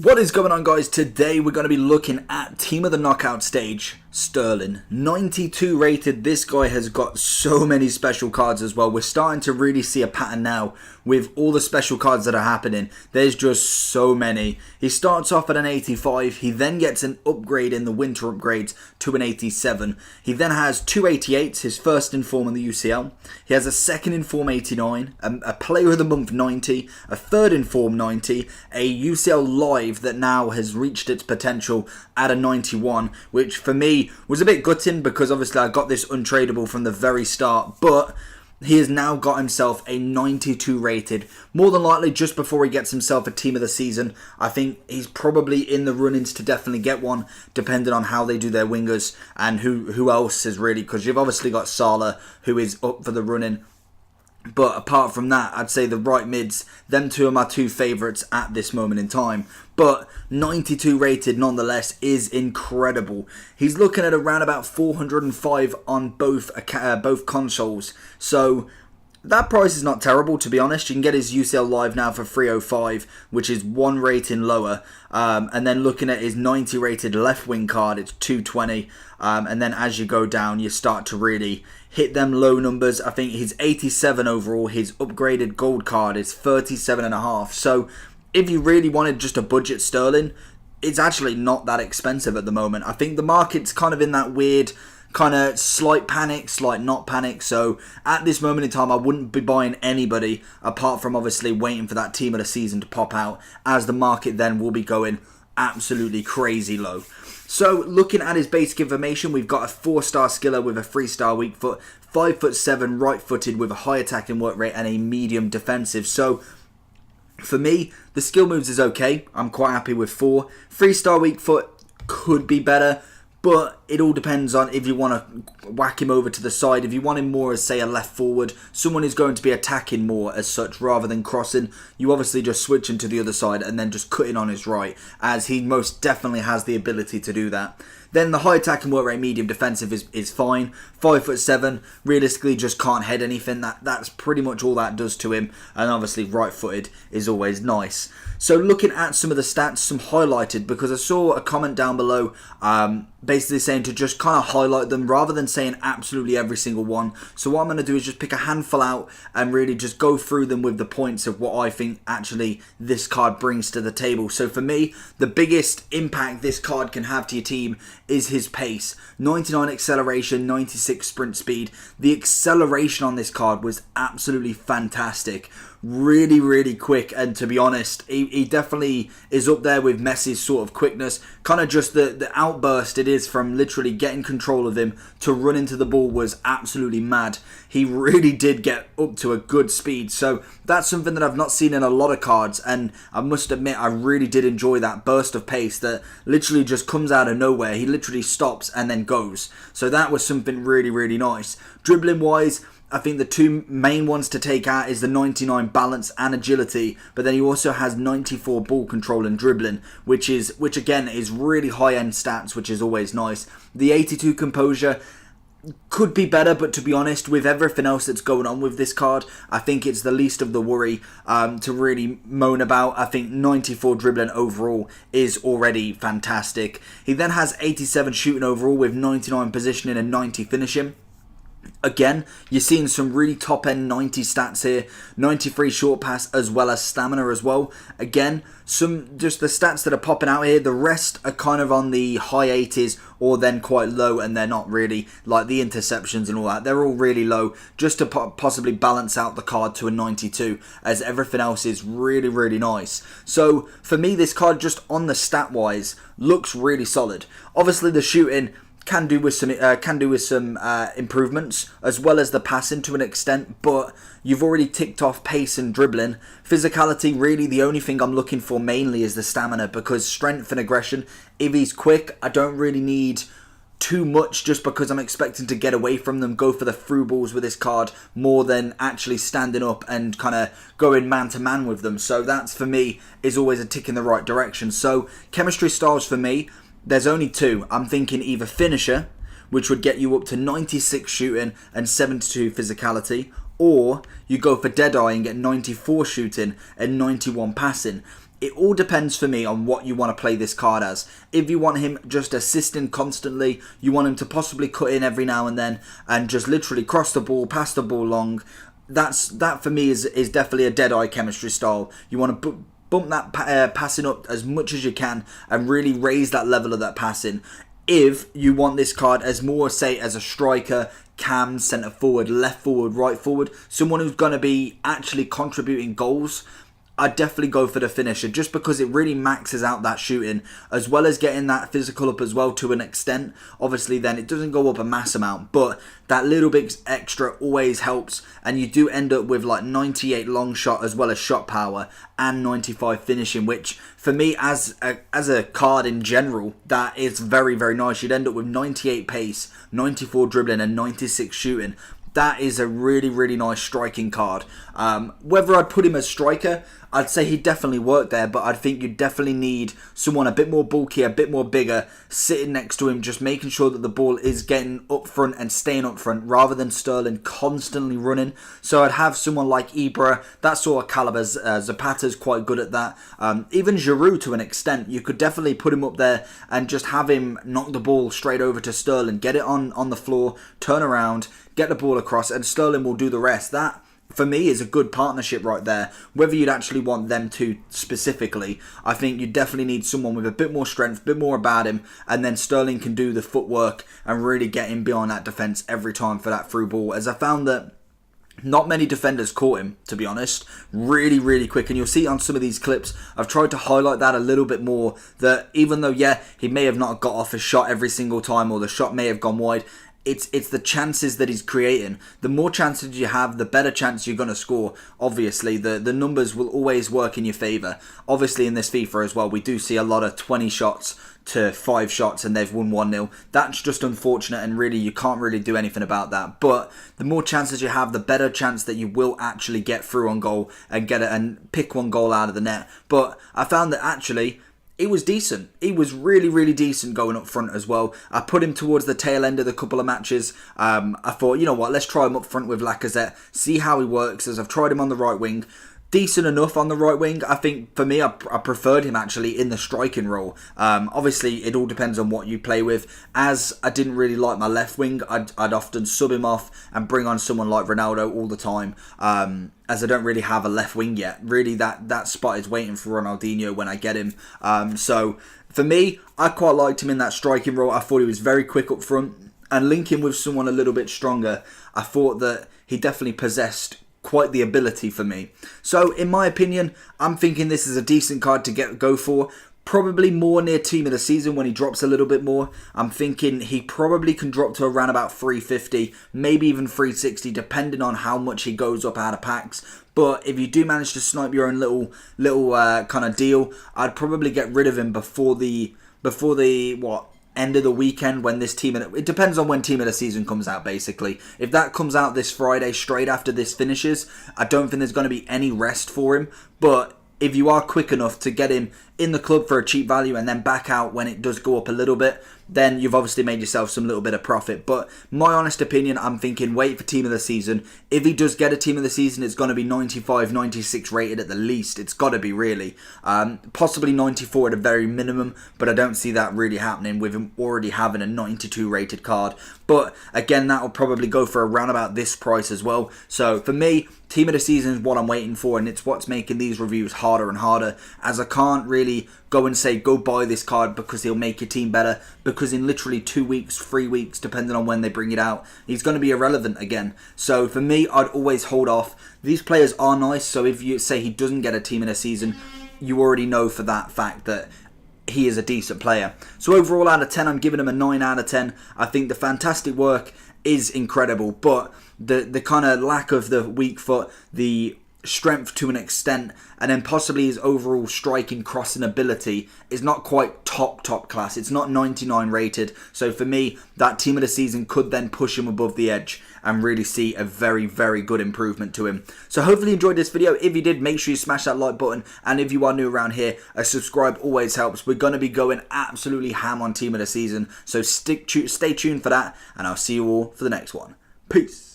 What is going on, guys? Today we're going to be looking at Team of the Knockout stage, Sterling. 92 rated. This guy has got so many special cards as well. We're starting to really see a pattern now with all the special cards that are happening. There's just so many. He starts off at an 85. He then gets an upgrade in the winter upgrades to an 87. He then has two 88s, his first in form in the UCL. He has a second in form 89, a Player of the Month 90, a third in form 90, a UCL Live that now has reached its potential at a 91, which for me was a bit gutting because obviously I got this untradeable from the very start, but he has now got himself a 92 rated, more than likely just before he gets himself a team of the season. I think he's probably in the run-ins to definitely get one, depending on how they do their wingers and who else is really, because you've obviously got Salah, who is up for the run-in. But apart from that, I'd say the right mids, them two are my two favourites at this moment in time. But 92 rated nonetheless is incredible. He's looking at around about 405 on both consoles. So that price is not terrible, to be honest. You can get his UCL Live now for 305, which is one rating lower. And then looking at his 90 rated left wing card, it's 220. And then as you go down, you start to really hit them low numbers. I think his 87 overall, his upgraded gold card is 37.5. So if you really wanted just a budget Sterling, it's actually not that expensive at the moment. I think the market's kind of in that weird kind of slight panic, slight not panic. So at this moment in time, I wouldn't be buying anybody apart from obviously waiting for that team of the season to pop out, as the market then will be going absolutely crazy low. So looking at his basic information, we've got a 4-star skiller with a 3-star weak foot, 5'7", right-footed with a high attacking work rate and a medium defensive. So for me, the skill moves is okay. I'm quite happy with 4. 3-star weak foot could be better, but it all depends on if you want to whack him over to the side. If you want him more as, say, a left forward, someone who's going to be attacking more as such rather than crossing, you obviously just switch him to the other side and then just cut in on his right, as he most definitely has the ability to do that. Then the high attacking work rate, medium defensive is fine. 5'7", realistically just can't head anything. That's pretty much all that does to him. And obviously right-footed is always nice. So looking at some of the stats, some highlighted, because I saw a comment down below basically saying to just kind of highlight them rather than saying absolutely every single one. So what I'm going to do is just pick a handful out and really just go through them with the points of what I think actually this card brings to the table. So for me, the biggest impact this card can have to your team is his pace. 99 acceleration, 96 sprint speed. The acceleration on this card was absolutely fantastic. Really, really quick, and to be honest, he definitely is up there with Messi's sort of quickness. Kind of just the outburst it is from literally getting control of him to run into the ball was absolutely mad. He really did get up to a good speed, so that's something that I've not seen in a lot of cards, and I must admit I really did enjoy that burst of pace that literally just comes out of nowhere. He literally stops and then goes, so that was something really, really nice. Dribbling wise, I think the two main ones to take out is the 99 balance and agility, but then he also has 94 ball control and dribbling, which again is really high-end stats, which is always nice. The 82 composure could be better, but to be honest, with everything else that's going on with this card, I think it's the least of the worry to really moan about. I think 94 dribbling overall is already fantastic. He then has 87 shooting overall with 99 positioning and 90 finishing. Again, you're seeing some really top-end 90 stats here. 93 short pass as well as stamina as well. Again, just the stats that are popping out here. The rest are kind of on the high 80s or then quite low, and they're not really, like the interceptions and all that. They're all really low just to possibly balance out the card to a 92, as everything else is really, really nice. So for me, this card just on the stat-wise looks really solid. Obviously, the shooting can do with some improvements, as well as the passing to an extent, but you've already ticked off pace and dribbling. Physicality, really the only thing I'm looking for mainly is the stamina, because strength and aggression, if he's quick, I don't really need too much just because I'm expecting to get away from them, go for the through balls with this card more than actually standing up and kind of going man to man with them. So that's for me is always a tick in the right direction. So chemistry styles for me, there's only two. I'm thinking either finisher, which would get you up to 96 shooting and 72 physicality, or you go for Deadeye and get 94 shooting and 91 passing. It all depends for me on what you want to play this card as. If you want him just assisting constantly, you want him to possibly cut in every now and then and just literally cross the ball, pass the ball long, that for me is definitely a Deadeye chemistry style. You want to bump that passing up as much as you can and really raise that level of that passing. If you want this card as more, say, as a striker, cam, centre forward, left forward, right forward, someone who's going to be actually contributing goals, I'd definitely go for the finisher, just because it really maxes out that shooting, as well as getting that physical up as well to an extent. Obviously then it doesn't go up a mass amount, but that little bit extra always helps, and you do end up with like 98 long shot as well as shot power and 95 finishing, which for me as a card in general, that is very, very nice. You'd end up with 98 pace, 94 dribbling and 96 shooting. That is a really, really nice striking card. Whether I'd put him as striker, I'd say he'd definitely work there, but I think you definitely need someone a bit more bulky, a bit more bigger, sitting next to him, just making sure that the ball is getting up front and staying up front, rather than Sterling constantly running. So I'd have someone like Ibra, that sort of caliber. Zapata's quite good at that. Even Giroud to an extent, you could definitely put him up there and just have him knock the ball straight over to Sterling, get it on the floor, turn around, get the ball across, and Sterling will do the rest. That, for me, is a good partnership right there. Whether you'd actually want them to specifically, I think you definitely need someone with a bit more strength, a bit more about him, and then Sterling can do the footwork and really get him behind that defence every time for that through ball. As I found that not many defenders caught him, to be honest, really, really quick. And you'll see on some of these clips, I've tried to highlight that a little bit more, that even though, yeah, he may have not got off a shot every single time, or the shot may have gone wide, it's the chances that he's creating. The more chances you have, the better chance you're going to score. Obviously, the numbers will always work in your favour. Obviously, in this FIFA as well, we do see a lot of 20 shots to 5 shots and they've won 1-0. That's just unfortunate, and really you can't really do anything about that. But the more chances you have, the better chance that you will actually get through on goal and get it and pick one goal out of the net. But I found that actually he was decent. He was really, really decent going up front as well. I put him towards the tail end of the couple of matches. I thought, you know what, let's try him up front with Lacazette, see how he works, as I've tried him on the right wing. Decent enough on the right wing. I think for me, I preferred him actually in the striking role. Obviously, it all depends on what you play with. As I didn't really like my left wing, I'd often sub him off and bring on someone like Ronaldo all the time. As I don't really have a left wing yet. Really, that spot is waiting for Ronaldinho when I get him. So for me, I quite liked him in that striking role. I thought he was very quick up front, and linking with someone a little bit stronger, I thought that he definitely possessed quite the ability for me. So in my opinion, I'm thinking this is a decent card to go for. Probably more near team of the season when he drops a little bit more. I'm thinking he probably can drop to around about 350, maybe even 360, depending on how much he goes up out of packs. But if you do manage to snipe your own little kind of deal, I'd probably get rid of him before the end of the weekend, when this team, it depends on when team of the season comes out basically. If that comes out this Friday straight after this finishes, I don't think there's going to be any rest for him. But if you are quick enough to get him in the club for a cheap value and then back out when it does go up a little bit, then you've obviously made yourself some little bit of profit. But my honest opinion, I'm thinking wait for team of the season. If he does get a team of the season, it's going to be 95, 96 rated at the least. It's got to be, really. Possibly 94 at a very minimum, but I don't see that really happening with him already having a 92 rated card. But again, that will probably go for around about this price as well. So for me, team of the season is what I'm waiting for, and it's what's making these reviews harder and harder, as I can't really go and say go buy this card because he'll make your team better, because in literally 2 weeks, 3 weeks, depending on when they bring it out, he's going to be irrelevant again. So for me, I'd always hold off. These players are nice, so if you say he doesn't get a team in a season, you already know for that fact that he is a decent player. So overall, out of 10, I'm giving him a 9 out of 10. I think the fantastic work is incredible, but the kind of lack of the weak foot, the strength to an extent, and then possibly his overall striking, crossing ability is not quite top class. It's not 99 rated. So for me, that team of the season could then push him above the edge and really see a very, very good improvement to him. So hopefully you enjoyed this video. If you did, make sure you smash that like button, and if you are new around here, a subscribe always helps. We're going to be going absolutely ham on team of the season, so stay tuned for that, and I'll see you all for the next one. Peace.